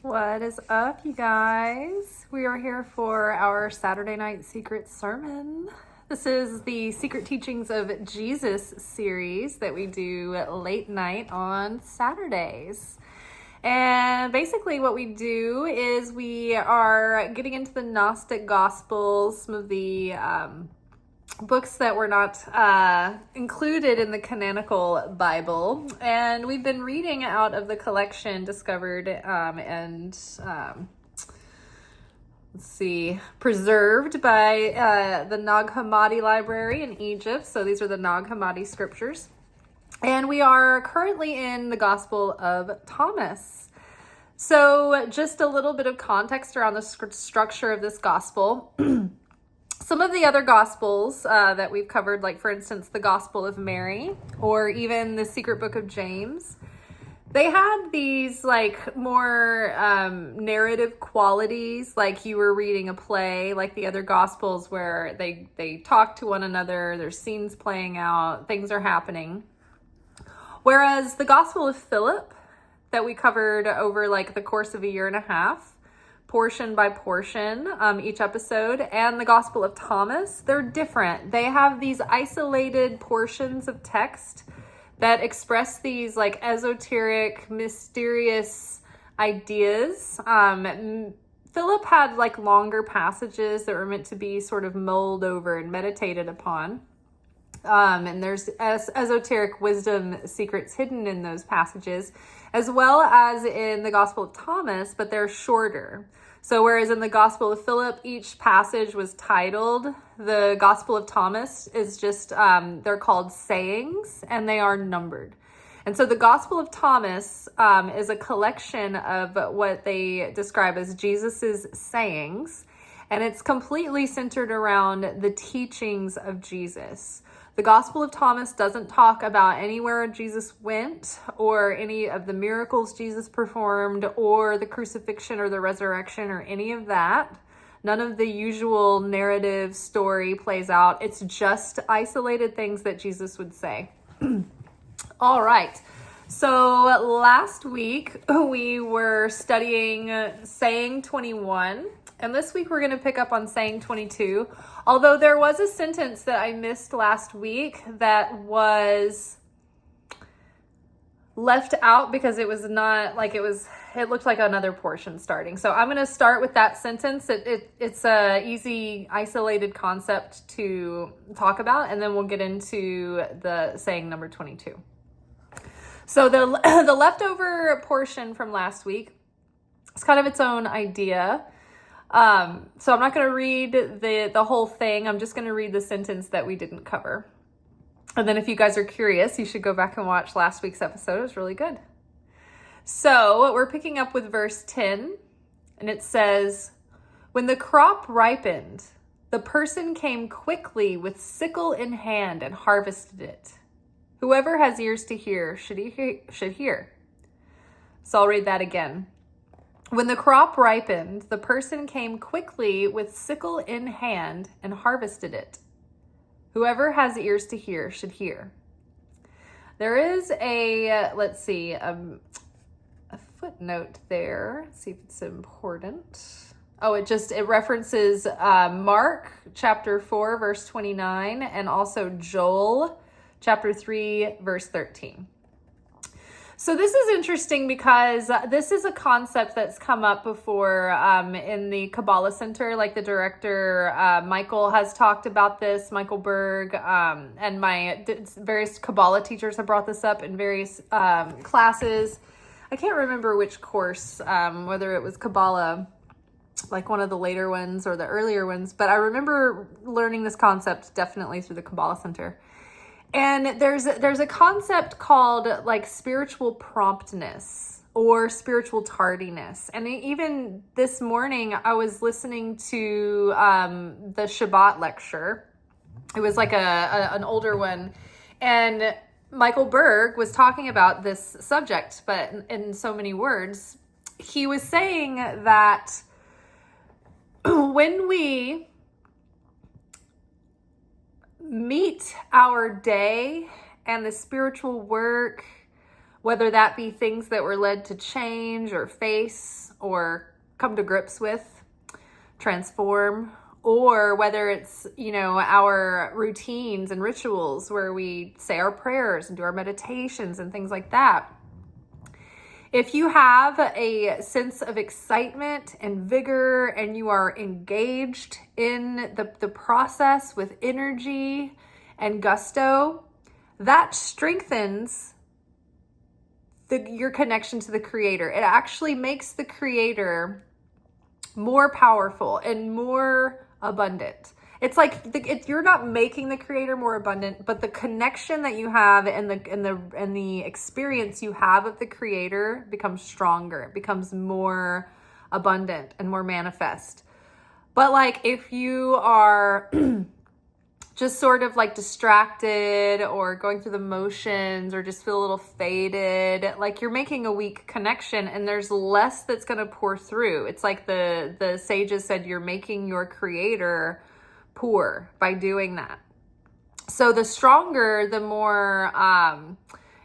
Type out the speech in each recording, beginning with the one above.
What is up, you guys? We are here for our Saturday night secret sermon. This is the Secret Teachings of Jesus series that we do late night on Saturdays. And basically what we do is we are getting into the Gnostic Gospels, some of the books that were not included in the canonical Bible, and we've been reading out of the collection discovered and preserved by the Nag Hammadi library in Egypt. So these are the Nag Hammadi scriptures, and we are currently in the Gospel of Thomas. So just a little bit of context around the structure of this gospel. Some of the other Gospels that we've covered, like for instance, the Gospel of Mary, or even the Secret Book of James, they had these like more narrative qualities, like you were reading a play, like the other Gospels where they talk to one another, there's scenes playing out, things are happening. Whereas the Gospel of Philip that we covered over like the course of a year and a half, portion by portion, each episode, and the Gospel of Thomas, they're different. They have these isolated portions of text that express these like esoteric, mysterious ideas. Philip had like longer passages that were meant to be sort of mulled over and meditated upon. And there's esoteric wisdom secrets hidden in those passages, as well as in the Gospel of Thomas, but they're shorter. So whereas in the Gospel of Philip, each passage was titled, the Gospel of Thomas is just, they're called sayings, and they are numbered. And so the Gospel of Thomas is a collection of what they describe as Jesus's sayings, and it's completely centered around the teachings of Jesus. The Gospel of Thomas doesn't talk about anywhere Jesus went or any of the miracles Jesus performed or the crucifixion or the resurrection or any of that. None of the usual narrative story plays out. It's just isolated things that Jesus would say. All right. So last week we were studying saying 21. And this week we're going to pick up on saying 22, although there was a sentence that I missed last week that was left out because it was not like it looked like another portion starting. So I'm going to start with that sentence. It's a easy isolated concept to talk about, and then we'll get into the saying number 22. So the leftover portion from last week is kind of its own idea. So I'm not going to read the whole thing. I'm just going to read the sentence that we didn't cover. And then if you guys are curious, you should go back and watch last week's episode. It was really good. So we're picking up with verse 10, and it says, "When the crop ripened, the person came quickly with sickle in hand and harvested it. Whoever has ears to hear should hear." So I'll read that again. "When the crop ripened, the person came quickly with sickle in hand and harvested it. Whoever has ears to hear should hear." There is a footnote there. Let's see if it's important. Oh, it references Mark chapter 4, verse 29, and also Joel chapter 3, verse 13. So this is interesting because this is a concept that's come up before in the Kabbalah Center. Like the director, Michael, has talked about this, Michael Berg, and my various Kabbalah teachers have brought this up in various classes. I can't remember which course, whether it was Kabbalah, like one of the later ones or the earlier ones, but I remember learning this concept definitely through the Kabbalah Center. And there's a concept called like spiritual promptness or spiritual tardiness. And even this morning I was listening to the Shabbat lecture. It was like an older one. And Michael Berg was talking about this subject, but in so many words. He was saying that when we meet our day and the spiritual work whether that be things that we're led to change or face or come to grips with, transform, or whether it's, our routines and rituals where we say our prayers and do our meditations and things like that. If you have a sense of excitement and vigor and you are engaged in the process with energy and gusto, that strengthens your connection to the Creator. It actually makes the Creator more powerful and more abundant. It's like you're not making the Creator more abundant, but the connection that you have and the experience you have of the Creator becomes stronger. It becomes more abundant and more manifest. But like if you are just sort of like distracted or going through the motions or just feel a little faded, like you're making a weak connection and there's less that's going to pour through. It's like the sages said, you're making your Creator poor by doing that. So the stronger, the more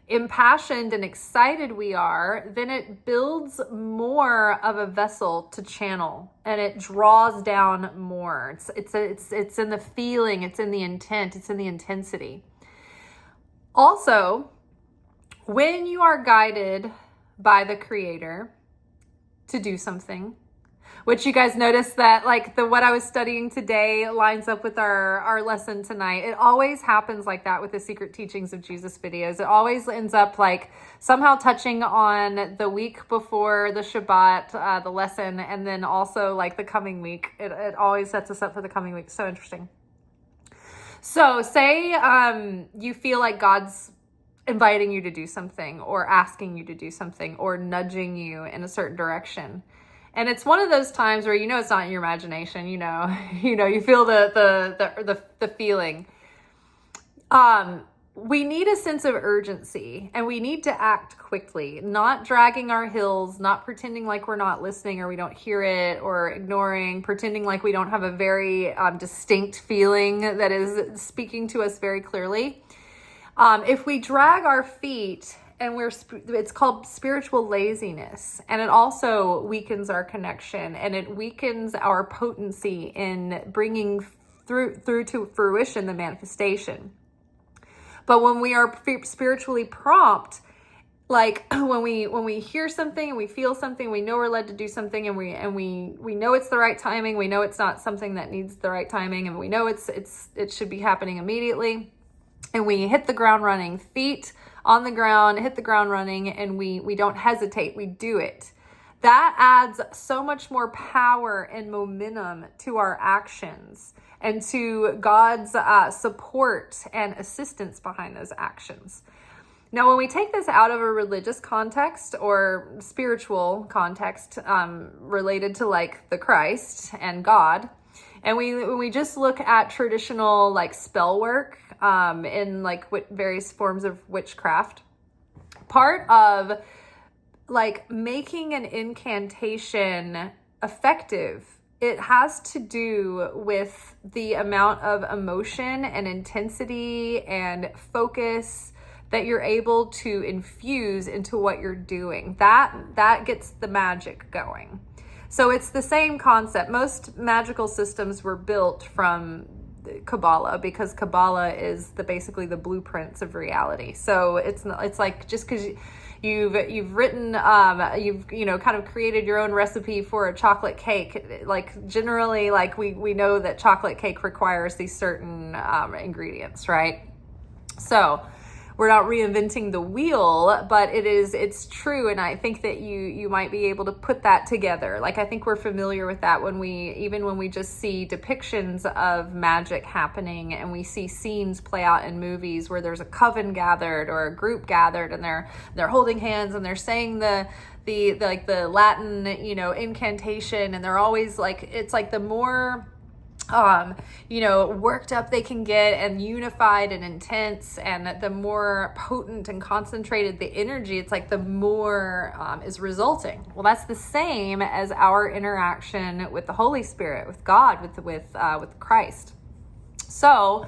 impassioned and excited we are, then it builds more of a vessel to channel and it draws down more. It's in the feeling, it's in the intent, it's in the intensity. Also, when you are guided by the Creator to do something, which you guys noticed that like what I was studying today lines up with our lesson tonight. It always happens like that with the Secret Teachings of Jesus videos. It always ends up like somehow touching on the week before the Shabbat, the lesson, and then also like the coming week. It always sets us up for the coming week. So interesting. So say you feel like God's inviting you to do something or asking you to do something or nudging you in a certain direction. And it's one of those times where it's not in your imagination, you feel the feeling. We need a sense of urgency and we need to act quickly, not dragging our heels, not pretending like we're not listening or we don't hear it, or ignoring, pretending like we don't have a very distinct feeling that is speaking to us very clearly. If we drag our feet, and it's called spiritual laziness, and it also weakens our connection and it weakens our potency in bringing through to fruition the manifestation. But when we are spiritually prompt, like when we hear something and we feel something, we know we're led to do something, and we know it's the right timing, we know it's not something that needs the right timing, and we know it should be happening immediately, and we hit the ground running, feet on the ground, hit the ground running, and we don't hesitate, we do it. That adds so much more power and momentum to our actions and to God's support and assistance behind those actions. Now, when we take this out of a religious context or spiritual context related to like the Christ and God, and we just look at traditional like spell work in like various forms of witchcraft, part of like making an incantation effective, it has to do with the amount of emotion and intensity and focus that you're able to infuse into what you're doing. That gets the magic going. So it's the same concept. Most magical systems were built from Kabbalah, because Kabbalah is basically the blueprints of reality. So it's like just because you've written you've kind of created your own recipe for a chocolate cake, like generally like we know that chocolate cake requires these certain ingredients, right? So we're not reinventing the wheel, but it's true. And I think that you might be able to put that together. Like, I think we're familiar with that when we just see depictions of magic happening and we see scenes play out in movies where there's a coven gathered or a group gathered and they're holding hands and they're saying the Latin, incantation. And they're always like, it's like the more worked up they can get and unified and intense, and the more potent and concentrated the energy, it's like the more is resulting. Well, that's the same as our interaction with the Holy Spirit, with God, with Christ. So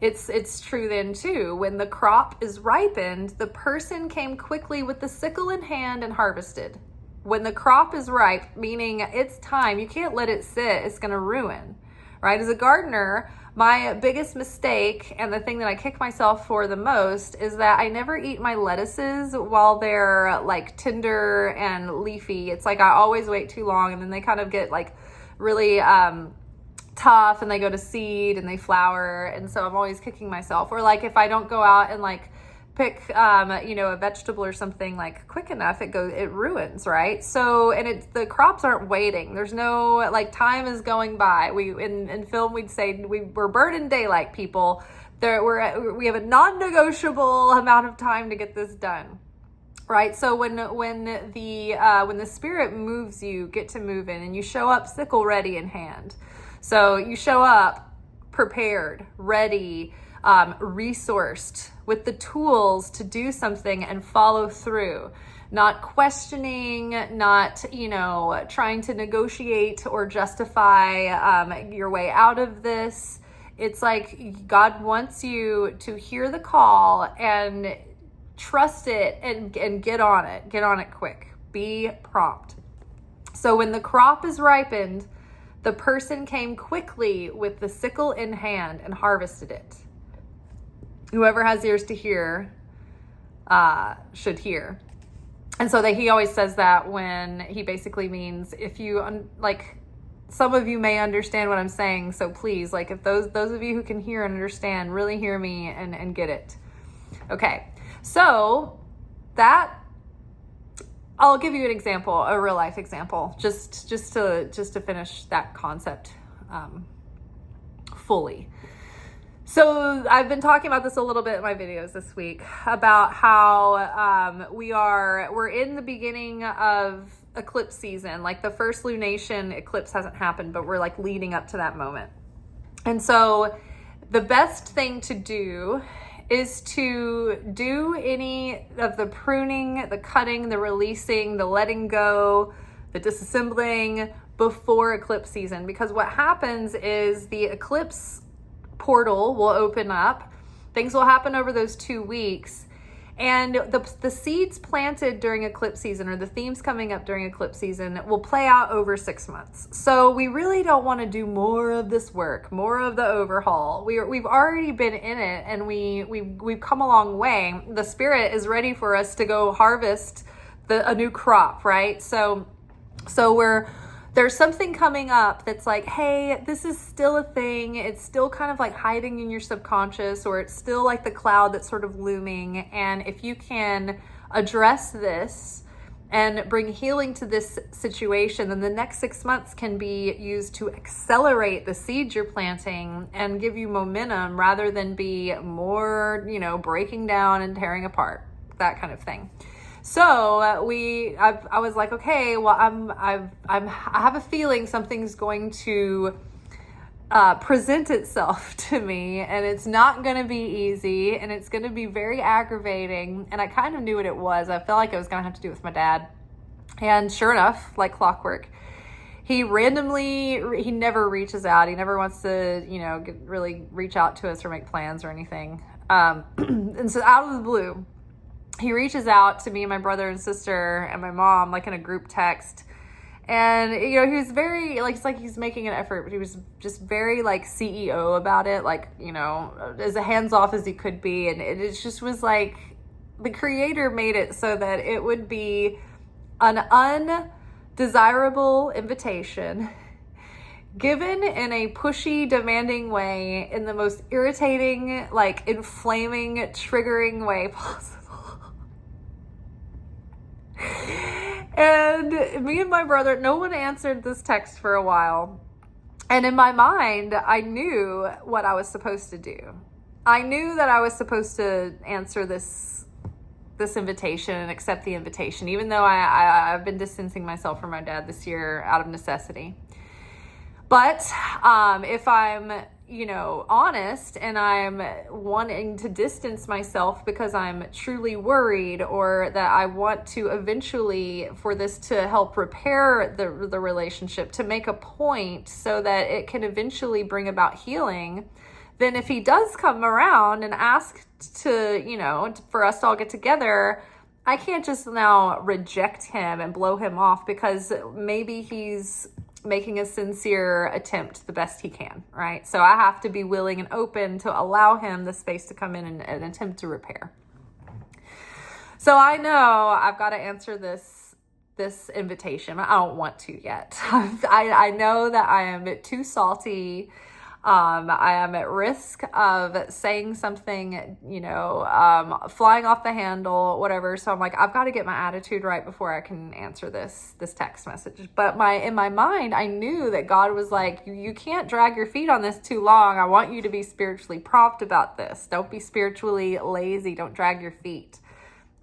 it's true then too. When the crop is ripened, the person came quickly with the sickle in hand and harvested. When the crop is ripe, meaning it's time, you can't let it sit, it's going to ruin, right? As a gardener, my biggest mistake and the thing that I kick myself for the most is that I never eat my lettuces while they're like tender and leafy. It's like I always wait too long, and then they kind of get like really tough, and they go to seed and they flower, and so I'm always kicking myself. Or like if I don't go out and like pick a vegetable or something like quick enough, it ruins, right? So, and the crops aren't waiting. There's no like time is going by. We in film we'd say we're burning daylight, people. We have a non-negotiable amount of time to get this done, right? So when the Spirit moves you, get to moving, and you show up sickle ready in hand. So you show up prepared, ready, resourced with the tools to do something and follow through, not questioning, not, trying to negotiate or justify your way out of this. It's like God wants you to hear the call and trust it and get on it quick, be prompt. So when the crop is ripened, the person came quickly with the sickle in hand and harvested it. Whoever has ears to hear should hear. And so he always says that when he basically means, if you some of you may understand what I'm saying, so please, like if those of you who can hear and understand, really hear me and get it. Okay, so that I'll give you an example, a real life example, just to finish that concept fully. So I've been talking about this a little bit in my videos this week about how we're in the beginning of eclipse season. Like the first lunation eclipse hasn't happened, but we're like leading up to that moment. And so the best thing to do is to do any of the pruning, the cutting, the releasing, the letting go, the disassembling before eclipse season. Because what happens is the eclipse portal will open up. Things will happen over those 2 weeks. And the seeds planted during eclipse season, or the themes coming up during eclipse season, will play out over 6 months. So we really don't want to do more of this work, more of the overhaul. We've already been in it, and we've come a long way. The Spirit is ready for us to go harvest a new crop, right? So there's something coming up that's like, hey, this is still a thing. It's still kind of like hiding in your subconscious, or it's still like the cloud that's sort of looming. And if you can address this and bring healing to this situation, then the next 6 months can be used to accelerate the seeds you're planting and give you momentum rather than be more, breaking down and tearing apart, that kind of thing. So I was like, okay, well, I have a feeling something's going to present itself to me, and it's not going to be easy, and it's going to be very aggravating. And I kind of knew what it was. I felt like it was going to have to do with my dad. And sure enough, like clockwork, he never reaches out. He never wants to, really reach out to us or make plans or anything. And so out of the blue, he reaches out to me and my brother and sister and my mom, like in a group text. And, he was very, like, it's like he's making an effort, but he was just very, like, CEO about it, like, as hands-off as he could be. And it just was like, the Creator made it so that it would be an undesirable invitation given in a pushy, demanding way, in the most irritating, like, inflaming, triggering way possible. And me and my brother, no one answered this text for a while. And in my mind, I knew what I was supposed to do. I knew that I was supposed to answer this invitation and accept the invitation, even though I've been distancing myself from my dad this year out of necessity. But if I'm, honest, and I'm wanting to distance myself because I'm truly worried, or that I want to eventually, for this to help repair the relationship, to make a point so that it can eventually bring about healing, then if he does come around and ask to, for us to all get together, I can't just now reject him and blow him off because maybe he's making a sincere attempt the best he can, right? So I have to be willing and open to allow him the space to come in and attempt to repair. So I know I've got to answer this invitation. I don't want to yet. I know that I am a bit too salty. I am at risk of saying something, flying off the handle, whatever. So I'm like, I've got to get my attitude right before I can answer this text message. But in my mind, I knew that God was like, you can't drag your feet on this too long. I want you to be spiritually prompt about this. Don't be spiritually lazy. Don't drag your feet,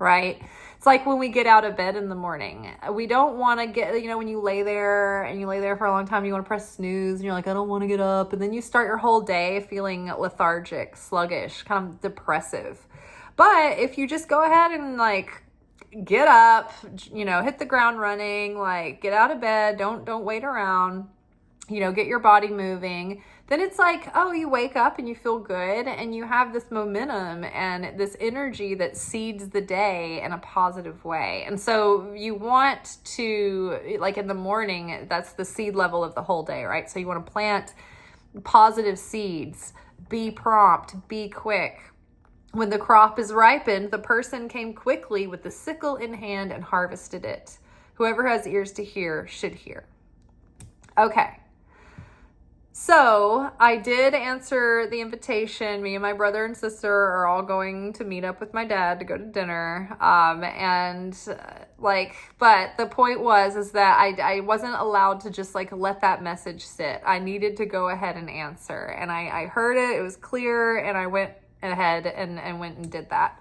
right? It's like when we get out of bed in the morning, we don't want to get, when you lay there for a long time, you want to press snooze and you're like, I don't want to get up. And then you start your whole day feeling lethargic, sluggish, kind of depressive. But if you just go ahead and get up, hit the ground running, get out of bed, don't wait around, get your body moving, then it's like, oh, you wake up and you feel good and you have this momentum and this energy that seeds the day in a positive way. And so you want to, in the morning, that's the seed level of the whole day, right? So you want to plant positive seeds, be prompt, be quick. When the crop is ripened, the person came quickly with the sickle in hand and harvested it. Whoever has ears to hear should hear. Okay. So I did answer the invitation. Me and my brother and sister are all going to meet up with my dad to go to dinner. But the point is that I wasn't allowed to just let that message sit. I needed to go ahead and answer. And I heard it was clear, and I went ahead and went and did that.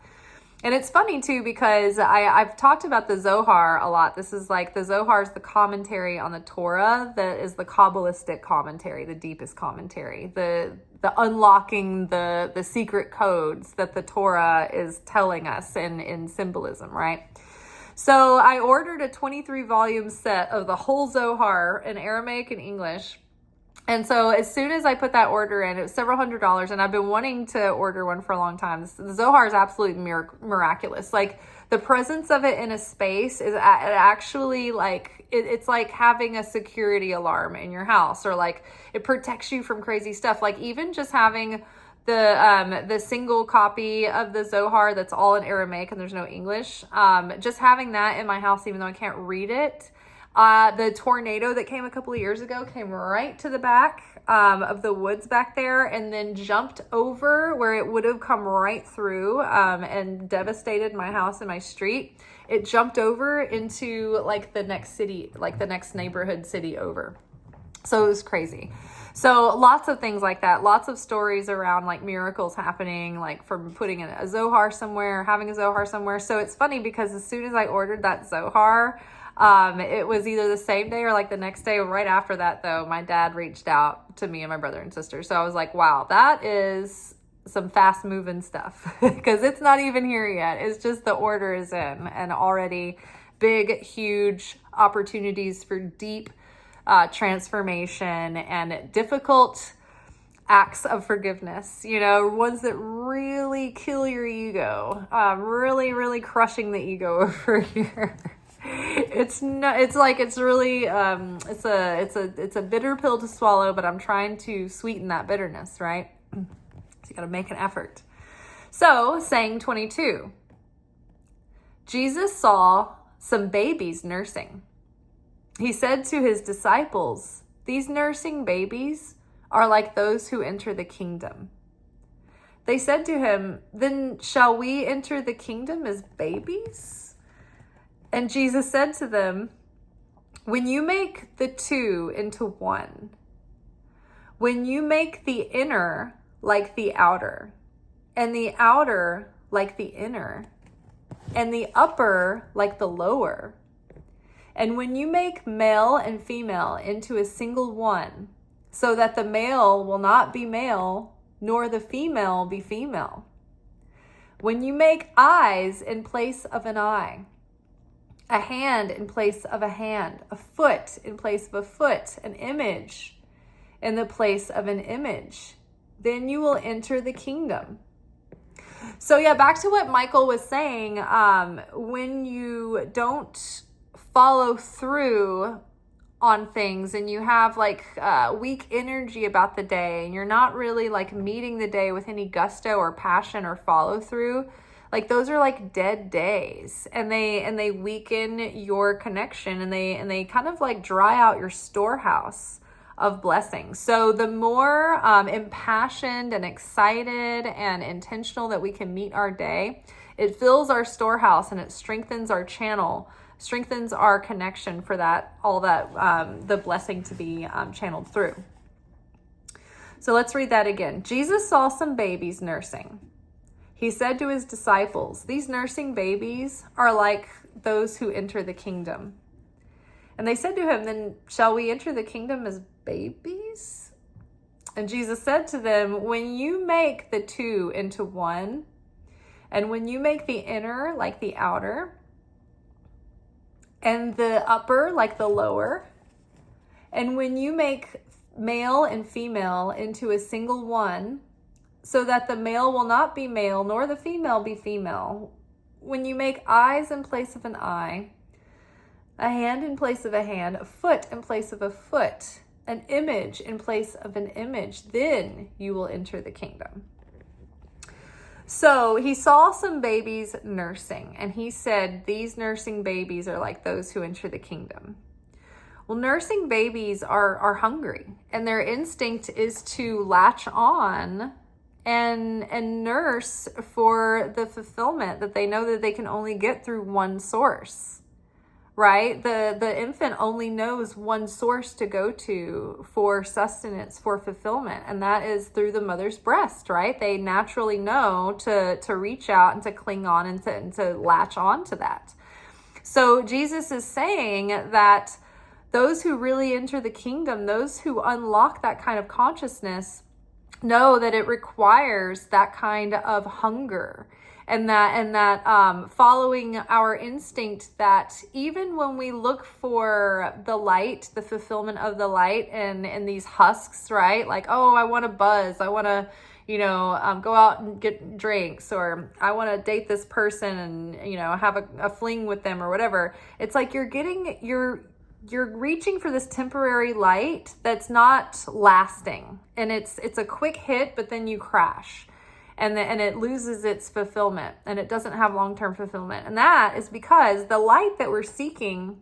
And it's funny too, because I've talked about the Zohar a lot. This is the Zohar is the commentary on the Torah that is the Kabbalistic commentary, the deepest commentary, the unlocking the secret codes that the Torah is telling us in symbolism, right? So I ordered a 23-volume set of the whole Zohar in Aramaic and English. And so as soon as I put that order in, it was several $100s, and I've been wanting to order one for a long time. The Zohar is absolutely miraculous. The presence of it in a space is actually it's like having a security alarm in your house, or it protects you from crazy stuff. Even just having the single copy of the Zohar that's all in Aramaic and there's no English, just having that in my house, even though I can't read it. The tornado that came a couple of years ago came right to the back of the woods back there, and then jumped over where it would have come right through and devastated my house and my street. It jumped over into the next city, the next neighborhood city over. So it was crazy. So lots of things like that, lots of stories around miracles happening, from putting in a Zohar somewhere, having a Zohar somewhere. So it's funny because as soon as I ordered that Zohar, it was either the same day or the next day. Right after that, though, my dad reached out to me and my brother and sister. So I was like, wow, that is some fast moving stuff, because it's not even here yet. It's just the order is in, and already big, huge opportunities for deep transformation and difficult acts of forgiveness, ones that really kill your ego, really, really crushing the ego over here. It's a bitter pill to swallow, but I'm trying to sweeten that bitterness, right? So you got to make an effort. So, saying 22, Jesus saw some babies nursing. He said to his disciples, "These nursing babies are like those who enter the kingdom." They said to him, "Then shall we enter the kingdom as babies?" And Jesus said to them, "When you make the two into one, when you make the inner like the outer, and the outer like the inner, and the upper like the lower, and when you make male and female into a single one, so that the male will not be male, nor the female be female, when you make eyes in place of an eye, a hand in place of a hand, a foot in place of a foot, an image in the place of an image, then you will enter the kingdom. So yeah, back to what Michael was saying, when you don't follow through on things and you have like weak energy about the day and you're not really like meeting the day with any gusto or passion or follow through, like those are like dead days, and they weaken your connection, and they kind of like dry out your storehouse of blessings. So the more impassioned and excited and intentional that we can meet our day, it fills our storehouse and it strengthens our channel, strengthens our connection for that, all that, the blessing to be channeled through. So let's read that again. Jesus saw some babies nursing. He said to his disciples, "These nursing babies are like those who enter the kingdom." And they said to him, "Then shall we enter the kingdom as babies?" And Jesus said to them, "When you make the two into one, and when you make the inner like the outer, and the upper like the lower, and when you make male and female into a single one, so that the male will not be male, nor the female be female, when you make eyes in place of an eye, a hand in place of a hand, a foot in place of a foot, an image in place of an image, then you will enter the kingdom." So he saw some babies nursing, and he said, "These nursing babies are like those who enter the kingdom." Well, nursing babies are hungry, and their instinct is to latch on and nurse for the fulfillment that they know that they can only get through one source, right? The infant only knows one source to go to for sustenance, for fulfillment, and that is through the mother's breast, right? They naturally know to reach out and to cling on and to latch on to that. So Jesus is saying that those who really enter the kingdom, those who unlock that kind of consciousness, know that it requires that kind of hunger, and that following our instinct, that even when we look for the light, the fulfillment of the light in these husks, right? Like, oh, I want to buzz, I want to, go out and get drinks, or I want to date this person and, have a fling with them or whatever. It's like you're reaching for this temporary light that's not lasting, and it's a quick hit, but then you crash, and it loses its fulfillment, and it doesn't have long-term fulfillment. And that is because the light that we're seeking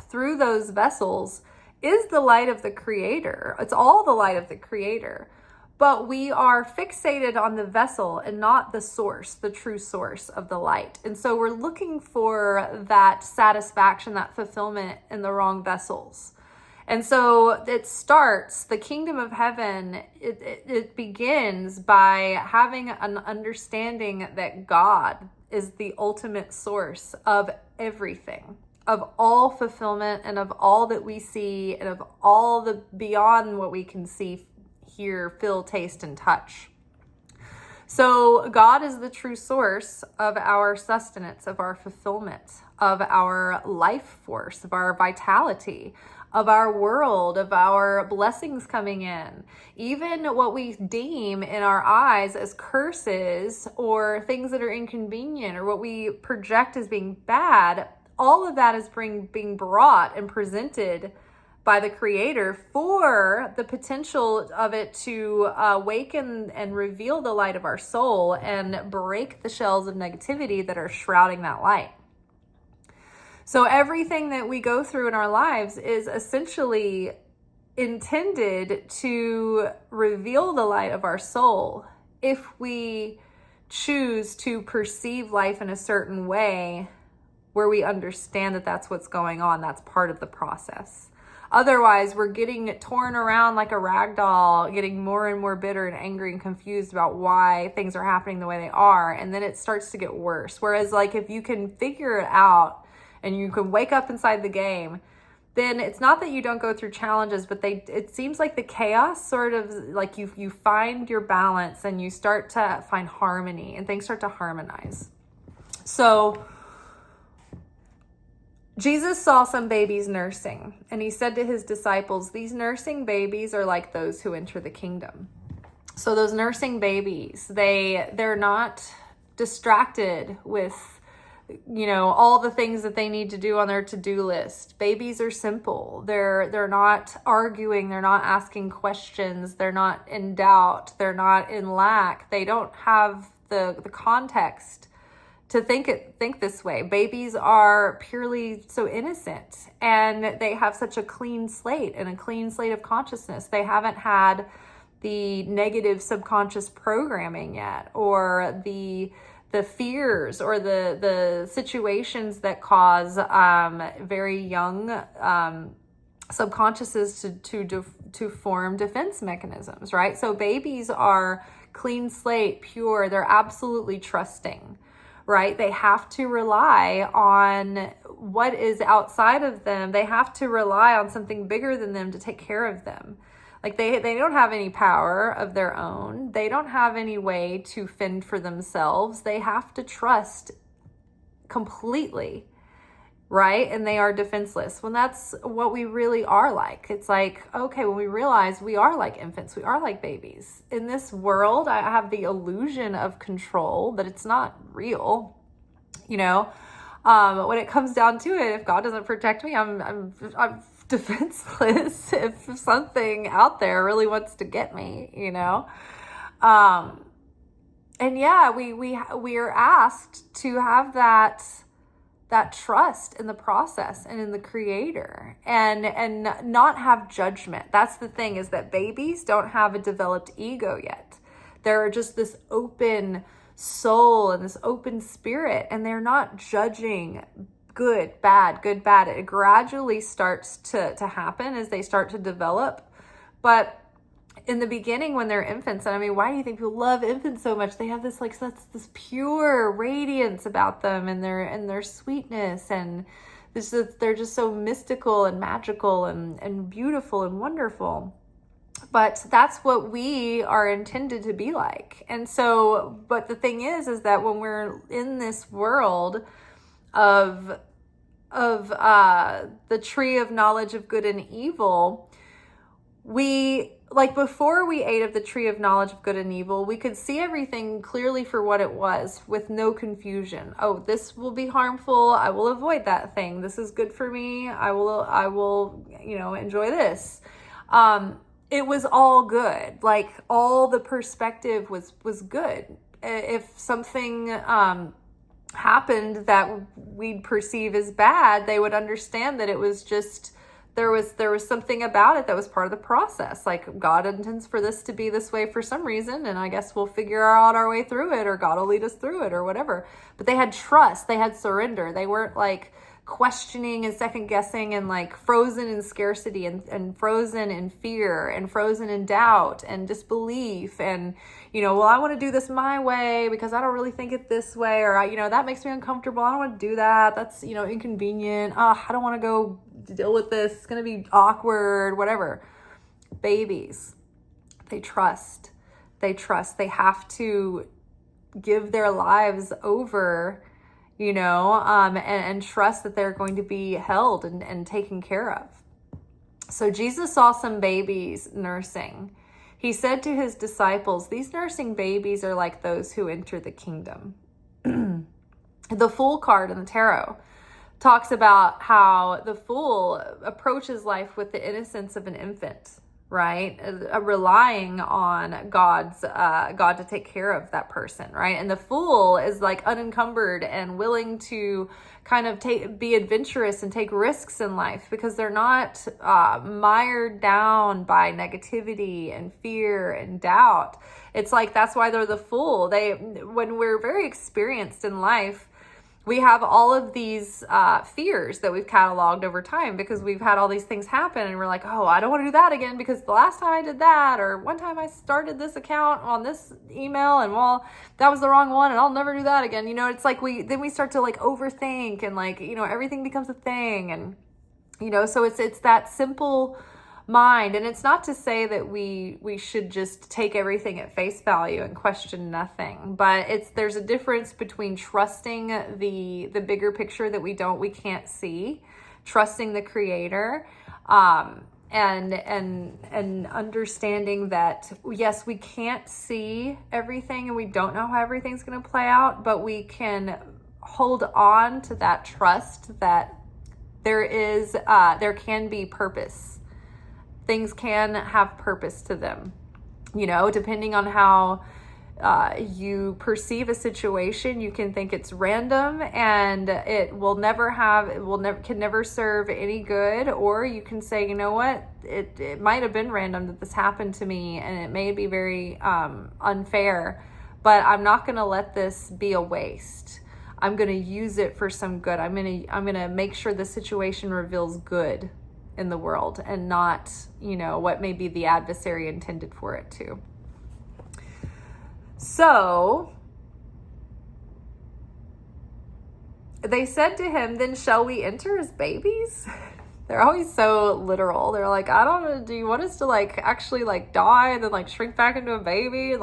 through those vessels is the light of the Creator. It's all the light of the Creator. But we are fixated on the vessel and not the source, the true source of the light. And so we're looking for that satisfaction, that fulfillment in the wrong vessels. And so the kingdom of heaven, it begins by having an understanding that God is the ultimate source of everything, of all fulfillment, and of all that we see, and of all the beyond what we can see, hear, feel, taste, and touch. So God is the true source of our sustenance, of our fulfillment, of our life force, of our vitality, of our world, of our blessings coming in. Even what we deem in our eyes as curses or things that are inconvenient, or what we project as being bad, all of that is being brought and presented by the Creator for the potential of it to awaken and reveal the light of our soul and break the shells of negativity that are shrouding that light. So everything that we go through in our lives is essentially intended to reveal the light of our soul if we choose to perceive life in a certain way where we understand that that's what's going on. That's part of the process. Otherwise, we're getting torn around like a rag doll, getting more and more bitter and angry and confused about why things are happening the way they are. And then it starts to get worse. Whereas like if you can figure it out and you can wake up inside the game, then it's not that you don't go through challenges, but it seems like the chaos sort of like you find your balance and you start to find harmony and things start to harmonize. So Jesus saw some babies nursing, and he said to his disciples, "These nursing babies are like those who enter the kingdom." So those nursing babies, they're not distracted with, all the things that they need to do on their to-do list. Babies are simple. They're not arguing. They're not asking questions. They're not in doubt. They're not in lack. They don't have the context to think this way. Babies are purely so innocent, and they have such a clean slate and a clean slate of consciousness. They haven't had the negative subconscious programming yet, or the fears or the situations that cause very young subconsciouses to form defense mechanisms, right? So babies are clean slate, pure. They're absolutely trusting, right? They have to rely on what is outside of them. They have to rely on something bigger than them to take care of them. Like they don't have any power of their own. They don't have any way to fend for themselves. They have to trust completely, right? And they are defenseless. When that's what we really are like. It's like, okay, when we realize we are like infants, we are like babies. In this world, I have the illusion of control, but it's not real, When it comes down to it, if God doesn't protect me, I'm defenseless if something out there really wants to get me, and yeah, we are asked to have that trust in the process and in the Creator, and not have judgment. That's the thing, is that babies don't have a developed ego yet. They're just this open soul and this open spirit, and they're not judging good, bad. It gradually starts to happen as they start to develop. But in the beginning, when they're infants, and I mean, why do you think people love infants so much? They have this this pure radiance about them, and their sweetness, and they're just so mystical and magical and beautiful and wonderful. But that's what we are intended to be like. And so, but the thing is that when we're in this world of the tree of knowledge of good and evil, before we ate of the tree of knowledge of good and evil, we could see everything clearly for what it was, with no confusion. Oh, this will be harmful. I will avoid that thing. This is good for me. I will, enjoy this. It was all good. Like, all the perspective was good. If something happened that we'd perceive as bad, they would understand that it was just, there was something about it that was part of the process. Like, God intends for this to be this way for some reason, and I guess we'll figure out our way through it, or God will lead us through it, or whatever. But they had trust, they had surrender. They weren't questioning and second guessing and frozen in scarcity and frozen in fear and frozen in doubt and disbelief and well, I want to do this my way because I don't really think it this way, or that makes me uncomfortable. I don't want to do that. That's inconvenient. I don't want to go deal with this. It's going to be awkward, whatever. Babies, they trust. They have to give their lives over, and trust that they're going to be held and taken care of. So Jesus saw some babies nursing. He said to his disciples, these nursing babies are like those who enter the kingdom. The Fool card in the tarot talks about how the fool approaches life with the innocence of an infant, right? Relying on God to take care of that person, right? And the fool is unencumbered and willing to kind of be adventurous and take risks in life because they're not mired down by negativity and fear and doubt. It's that's why they're the fool. When we're very experienced in life, we have all of these fears that we've cataloged over time because we've had all these things happen, and we're like, oh, I don't want to do that again because the last time I did that, or one time I started this account on this email and that was the wrong one, and I'll never do that again. It's we start to overthink, and everything becomes a thing, and so it's that simple mind. And it's not to say that we should just take everything at face value and question nothing, but there's a difference between trusting the bigger picture that we can't see, trusting the Creator, and understanding that, yes, we can't see everything and we don't know how everything's going to play out, but we can hold on to that trust that there can be purpose. Things can have purpose to them, depending on how you perceive a situation. You can think it's random and can never serve any good, or you can say, you know what, it might have been random that this happened to me, and it may be very unfair, but I'm not going to let this be a waste. I'm going to use it for some good. I'm going to make sure the situation reveals good in the world and not, what may be the adversary intended for it to. So they said to him, then shall we enter as babies? They're always so literal. They're like, I don't know, do you want us to actually die and then shrink back into a baby?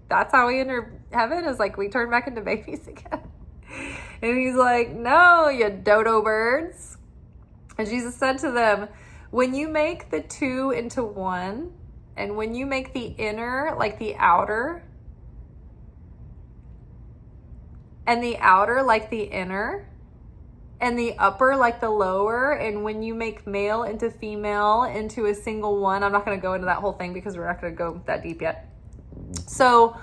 That's how we enter heaven, is we turn back into babies again. And he's like, no, you dodo birds. And Jesus said to them, when you make the two into one, and when you make the inner like the outer, and the outer like the inner, and the upper like the lower, and when you make male into female into a single one. I'm not going to go into that whole thing because we're not going to go that deep yet. So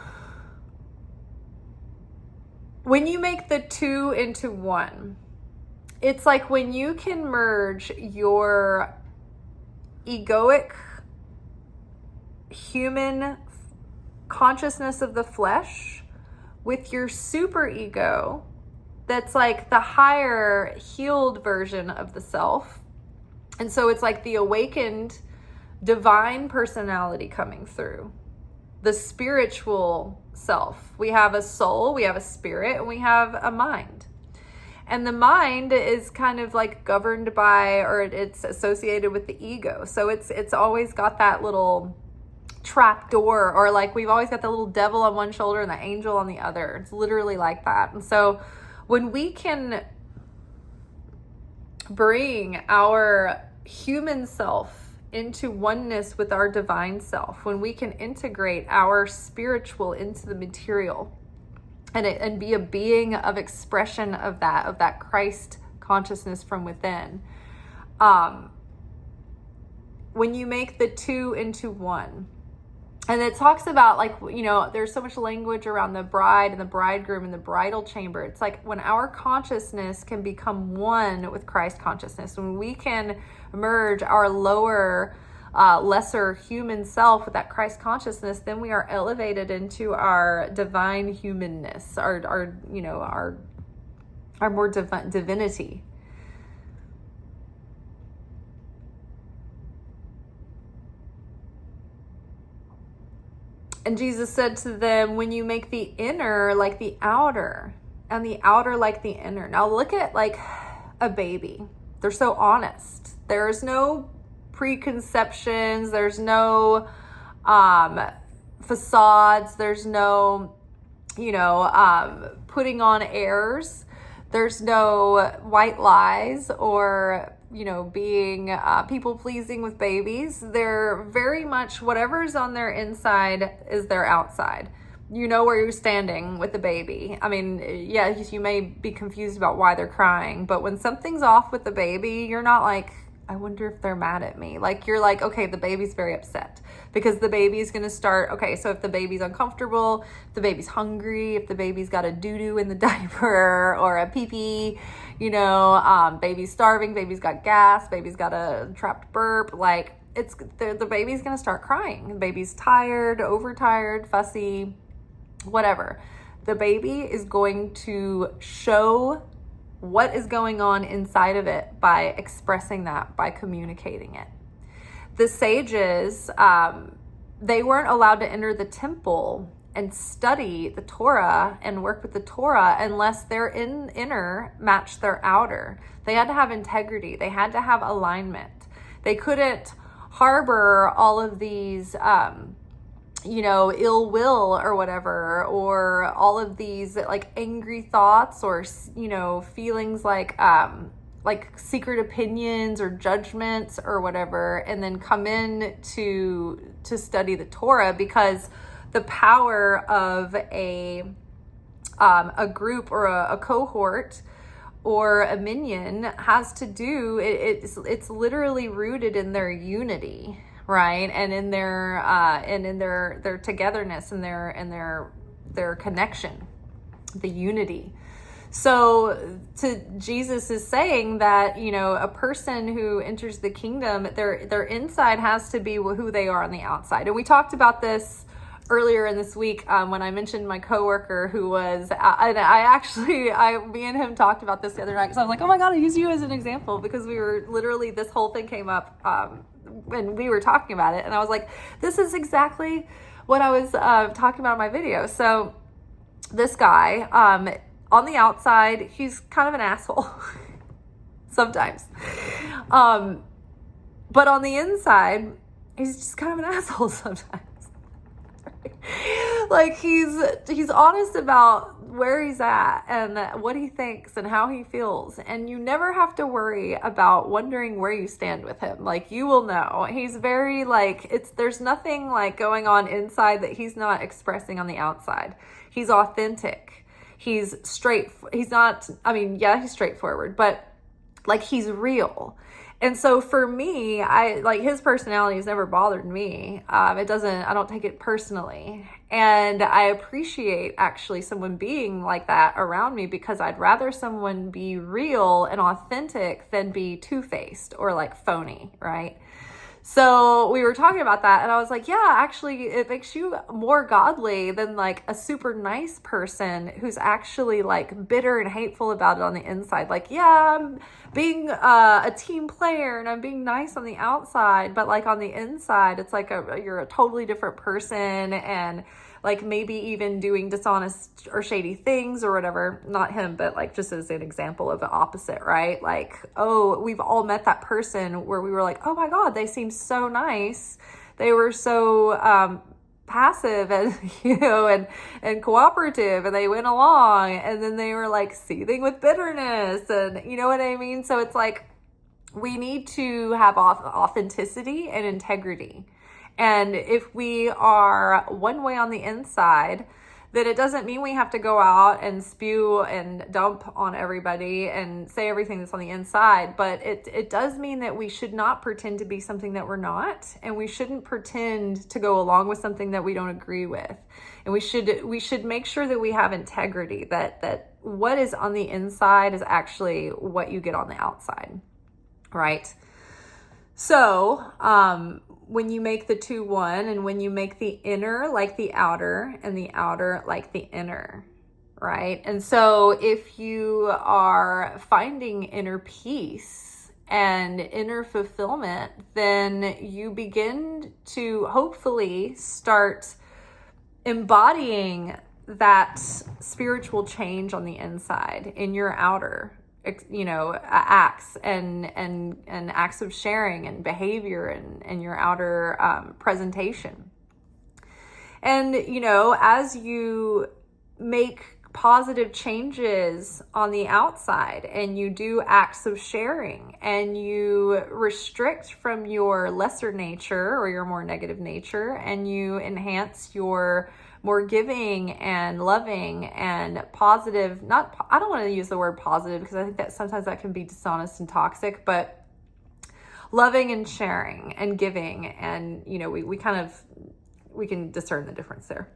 when you make the two into one, it's like when you can merge your egoic human consciousness of the flesh with your super ego, that's the higher healed version of the self. And so it's the awakened divine personality coming through, the spiritual self. We have a soul, we have a spirit, and we have a mind. And the mind is kind of governed by, or it's associated with the ego. So it's always got that little trap door, or we've always got the little devil on one shoulder and the angel on the other. It's literally like that. And so when we can bring our human self into oneness with our divine self, when we can integrate our spiritual into the material and be a being of expression of that Christ consciousness from within, when you make the two into one. And it talks about there's so much language around the bride and the bridegroom and the bridal chamber. It's when our consciousness can become one with Christ consciousness, when we can merge our lower, lesser human self with that Christ consciousness, then we are elevated into our divine humanness, our more divinity. And Jesus said to them, when you make the inner like the outer, and the outer like the inner. Now look at a baby. They're so honest. There's no preconceptions. There's no facades. There's no, putting on airs. There's no white lies or being people pleasing with babies. They're very much whatever's on their inside is their outside. You know where you're standing with the baby. I mean, yeah, you may be confused about why they're crying, but when something's off with the baby, you're not I wonder if they're mad at me. You're okay, the baby's very upset because the baby's going to start. Okay, so if the baby's uncomfortable, if the baby's hungry, if the baby's got a doo-doo in the diaper or a pee-pee, baby's starving, baby's got gas, baby's got a trapped burp, the baby's going to start crying. The baby's tired, overtired, fussy, whatever. The baby is going to show what is going on inside of it by expressing that, by communicating it. The sages, they weren't allowed to enter the temple and study the Torah and work with the Torah unless their inner matched their outer. They had to have integrity. They had to have alignment. They couldn't harbor all of these ill will or whatever, or all of these angry thoughts or feelings like secret opinions or judgments or whatever, and then come in to study the Torah, because the power of a group or a cohort or a minion has to do, it's literally rooted in their unity, right? And in their togetherness and their connection, the unity. So Jesus is saying that, a person who enters the kingdom, their inside has to be who they are on the outside. And we talked about this earlier in this week when I mentioned my coworker who was, and me and him talked about this the other night, because I was like, oh my God, I use you as an example, because we were literally, this whole thing came up when we were talking about it. And I was like, this is exactly what I was talking about in my video. So this guy, on the outside, he's kind of an asshole sometimes. But on the inside, he's just kind of an asshole sometimes. Like he's honest about where he's at and what he thinks and how he feels. And you never have to worry about wondering where you stand with him. Like, you will know. He's very there's nothing like going on inside that he's not expressing on the outside. He's authentic. He's he's straightforward, but like, he's real. And so for me, his personality has never bothered me. I don't take it personally. And I appreciate actually someone being like that around me, because I'd rather someone be real and authentic than be two-faced or like phony, right? So we were talking about that, and I was like, yeah, actually, it makes you more godly than like a super nice person who's actually like bitter and hateful about it on the inside. Like, yeah, I'm being a team player and I'm being nice on the outside, but like on the inside, it's like you're a totally different person, and like maybe even doing dishonest or shady things or whatever. Not him, but like just as an example of the opposite, right? Like, oh, we've all met that person where we were like, oh my God, they seem so nice. They were so passive and, and cooperative, and they went along, and then they were like seething with bitterness, and you know what I mean? So it's like, we need to have authenticity and integrity. And if we are one way on the inside, then it doesn't mean we have to go out and spew and dump on everybody and say everything that's on the inside. But it does mean that we should not pretend to be something that we're not. And we shouldn't pretend to go along with something that we don't agree with. And we should make sure that we have integrity, that what is on the inside is actually what you get on the outside, right? So, when you make the two one, and when you make the inner like the outer and the outer like the inner, right? And so if you are finding inner peace and inner fulfillment, then you begin to hopefully start embodying that spiritual change on the inside in your outer, acts and acts of sharing and behavior and your outer presentation. And, as you make positive changes on the outside, and you do acts of sharing, and you restrict from your lesser nature or your more negative nature, and you enhance your more giving and loving and positive, I don't want to use the word positive, because I think that sometimes that can be dishonest and toxic, but loving and sharing and giving. And, we can discern the difference there.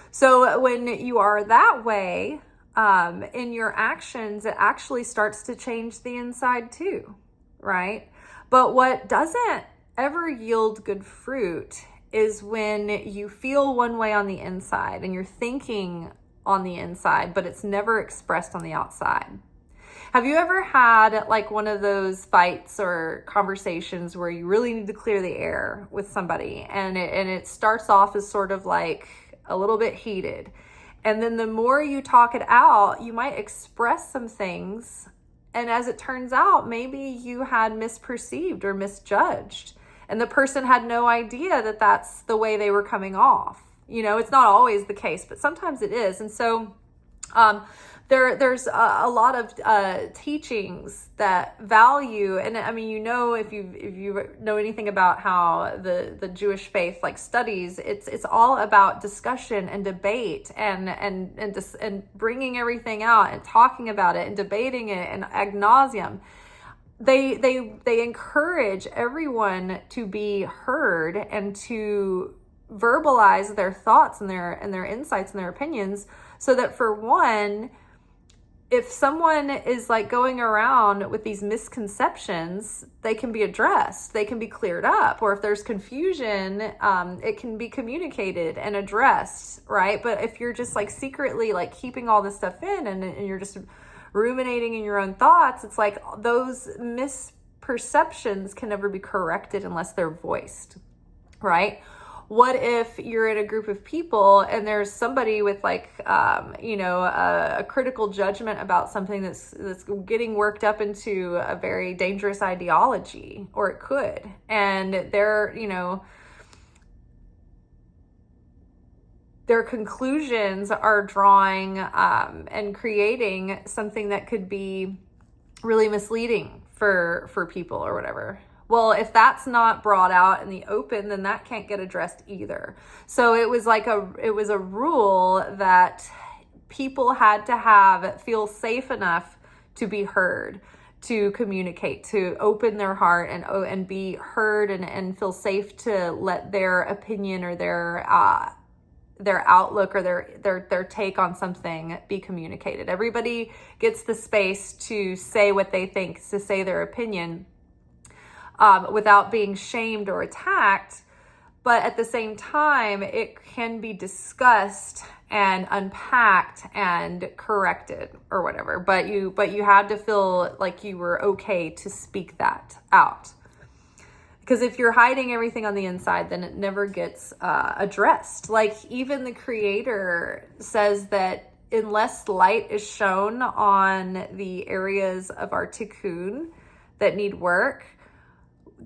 So when you are that way, in your actions, it actually starts to change the inside too, right? But what doesn't ever yield good fruit is when you feel one way on the inside and you're thinking on the inside, but it's never expressed on the outside. Have you ever had like one of those fights or conversations where you really need to clear the air with somebody, and it starts off as sort of like a little bit heated, and then the more you talk it out, you might express some things, and as it turns out, maybe you had misperceived or misjudged, and the person had no idea that that's the way they were coming off. It's not always the case, but sometimes it is. And so there's a lot of teachings that value, and I mean, if you know anything about how the Jewish faith like studies, it's all about discussion and debate and bringing everything out and talking about it and debating it and ad nauseum. They encourage everyone to be heard and to verbalize their thoughts and their insights and their opinions, so that, for one, if someone is like going around with these misconceptions, they can be addressed, they can be cleared up, or if there's confusion, it can be communicated and addressed, right? But if you're just like secretly like keeping all this stuff in and you're just ruminating in your own thoughts, it's like those misperceptions can never be corrected unless they're voiced, right? What if you're in a group of people and there's somebody with like, a critical judgment about something that's getting worked up into a very dangerous ideology, or it could, and their conclusions are drawing and creating something that could be really misleading for people or whatever. Well, if that's not brought out in the open, then that can't get addressed either. So it was a rule that people had to feel safe enough to be heard, to communicate, to open their heart and be heard and feel safe to let their opinion or their outlook or their take on something be communicated. Everybody gets the space to say what they think, to say their opinion, without being shamed or attacked. But at the same time, it can be discussed and unpacked and corrected or whatever. But you had to feel like you were okay to speak that out. Because if you're hiding everything on the inside, then it never gets addressed. Like, even the Creator says that unless light is shown on the areas of our tikkun that need work,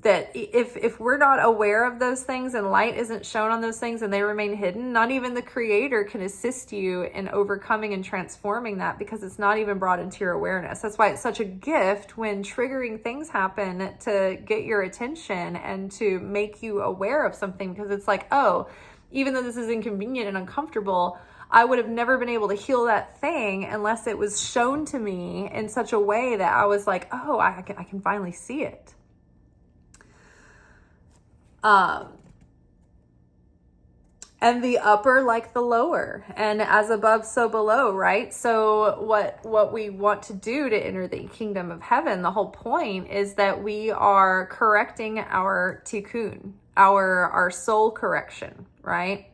that if we're not aware of those things and light isn't shown on those things and they remain hidden, not even the Creator can assist you in overcoming and transforming that, because it's not even brought into your awareness. That's why it's such a gift when triggering things happen to get your attention and to make you aware of something, because it's like, oh, even though this is inconvenient and uncomfortable, I would have never been able to heal that thing unless it was shown to me in such a way that I was like, oh, I can finally see it. And the upper like the lower, and as above, so below, right? So what we want to do to enter the kingdom of heaven, the whole point is that we are correcting our tikkun, our soul correction, right?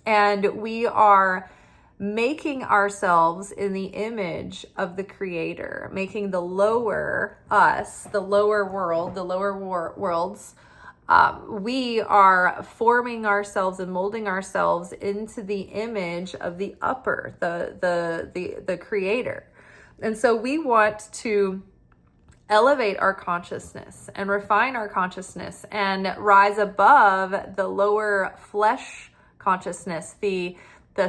And we are making ourselves in the image of the Creator, making the lower us, the lower world, the lower worlds. We are forming ourselves and molding ourselves into the image of the upper, the Creator. And so we want to elevate our consciousness and refine our consciousness and rise above the lower flesh consciousness, the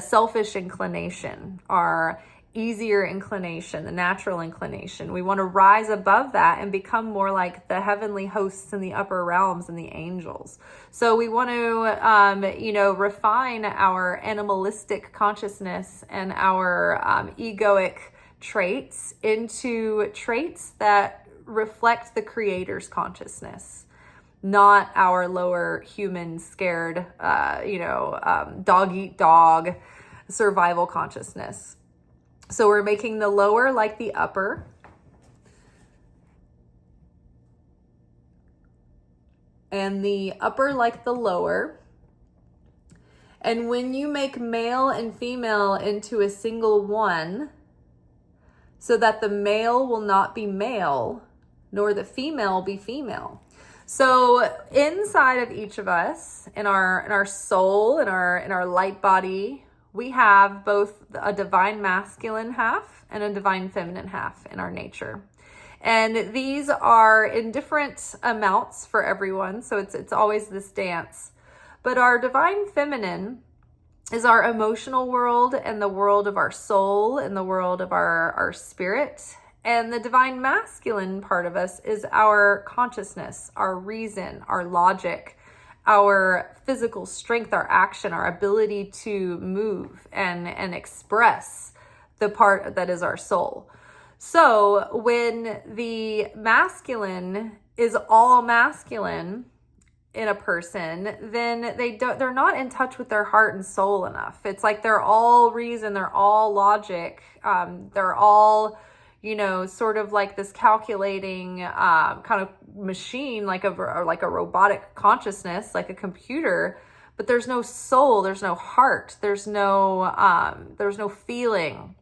selfish inclination, our easier inclination, the natural inclination. We want to rise above that and become more like the heavenly hosts in the upper realms and the angels. So we want to, refine our animalistic consciousness and our egoic traits into traits that reflect the Creator's consciousness, not our lower human, scared, dog eat dog survival consciousness. So we're making the lower like the upper. And the upper like the lower. And when you make male and female into a single one, so that the male will not be male, nor the female be female. So inside of each of us, in our soul, in our light body, we have both a divine masculine half and a divine feminine half in our nature. And these are in different amounts for everyone. So it's always this dance. But our divine feminine is our emotional world and the world of our soul and the world of our spirit. And the divine masculine part of us is our consciousness, our reason, our logic, our physical strength, our action, our ability to move and express the part that is our soul. So when the masculine is all masculine in a person, then they're not in touch with their heart and soul enough. It's like they're all reason, they're all logic, they're all, sort of like this calculating kind of machine, like a robotic consciousness, like a computer. But there's no soul, there's no heart, there's no feeling.